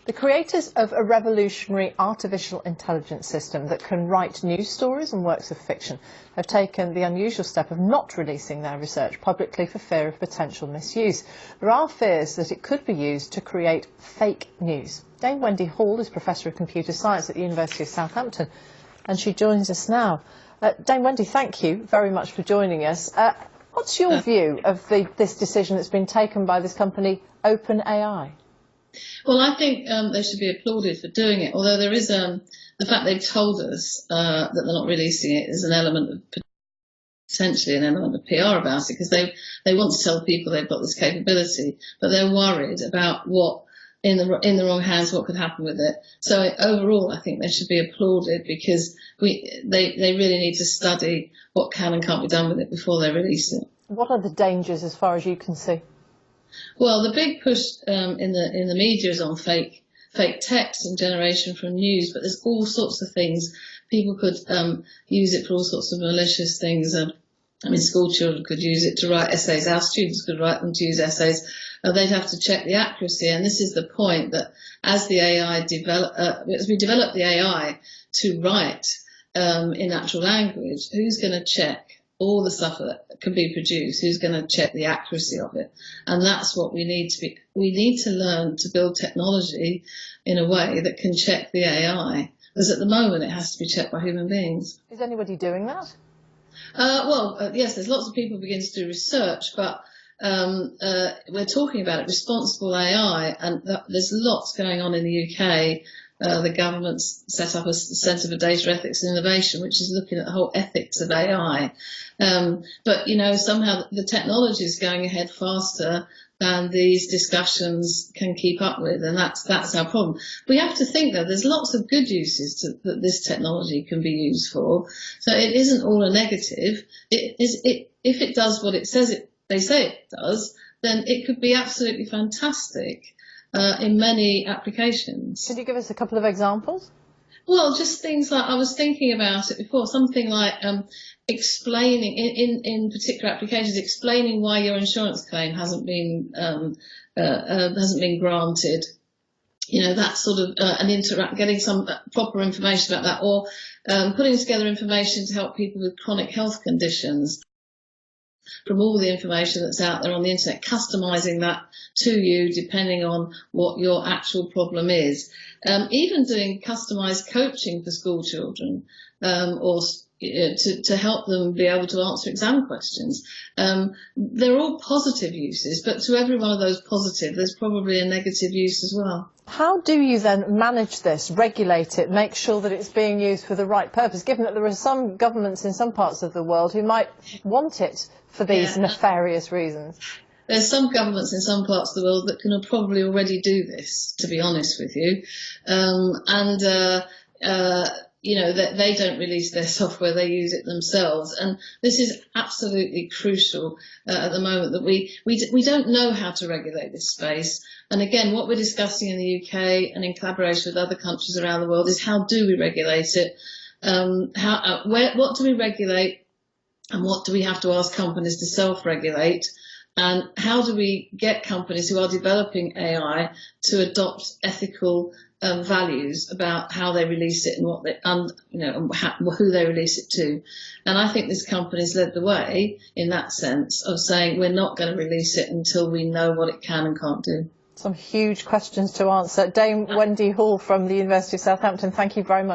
The creators of a revolutionary artificial intelligence system that can write news stories and works of fiction have taken the unusual step of not releasing their research publicly for fear of potential misuse. There are fears that it could be used to create fake news. Dame Wendy Hall is Professor of Computer Science at the University of Southampton, and she joins us now. Dame Wendy, thank you very much for joining us. What's your view of this decision that's been taken by this company, OpenAI? Well, I think they should be applauded for doing it, although there is the fact they've told us that they're not releasing it is an element of, potentially an element of PR about it, because they want to tell people they've got this capability, but they're worried about what, in the wrong hands, what could happen with it. So overall, I think they should be applauded, because they really need to study what can and can't be done with it before they release it. What are the dangers as far as you can see? Well, the big push in the media is on fake text and generation from news, but there's all sorts of things. People could use it for all sorts of malicious things. I mean, school children could use it to write essays. Our students could write them to use essays. They'd have to check the accuracy, and this is the point, that as the AI as we develop the AI to write in natural language, who's going to check all the stuff that can be produced? Who's going to check the accuracy of it? And that's what we need to be. We need to learn to build technology in a way that can check the AI, because at the moment it has to be checked by human beings. Is anybody doing that? Yes, there's lots of people beginning to do research, but we're talking about it, responsible AI, and there's lots going on in the UK. The government's set up a Centre for Data Ethics and Innovation, which is looking at the whole ethics of AI. But, you know, somehow the technology is going ahead faster than these discussions can keep up with, and that's our problem. We have to think that there's lots of good uses that this technology can be used for, so it isn't all a negative. If it does what it says they say it does, then it could be absolutely fantastic in many applications. Could you give us a couple of examples? Well, just things like, I was thinking about it before, something like explaining, in particular applications, explaining why your insurance claim hasn't been granted. You know, that sort of, getting some proper information about that, or putting together information to help people with chronic health conditions from all the information that's out there on the internet, customising that to you depending on what your actual problem is. Even doing customised coaching for school children, or to help them be able to answer exam questions. They're all positive uses, but to every one of those positive, there's probably a negative use as well. How do you then manage this, regulate it, make sure that it's being used for the right purpose, given that there are some governments in some parts of the world who might want it for these nefarious reasons? There's some governments in some parts of the world that can probably already do this, to be honest with you. You know, that they don't release their software, they use it themselves. And this is absolutely crucial at the moment, that we don't know how to regulate this space. And again, what we're discussing in the UK and in collaboration with other countries around the world is, how do we regulate it? What do we regulate, and what do we have to ask companies to self-regulate? And how do we get companies who are developing AI to adopt ethical values about how they release it and what they, who they release it to? And I think this company's led the way in that sense of saying, we're not going to release it until we know what it can and can't do. Some huge questions to answer. Dame Wendy Hall from the University of Southampton, thank you very much.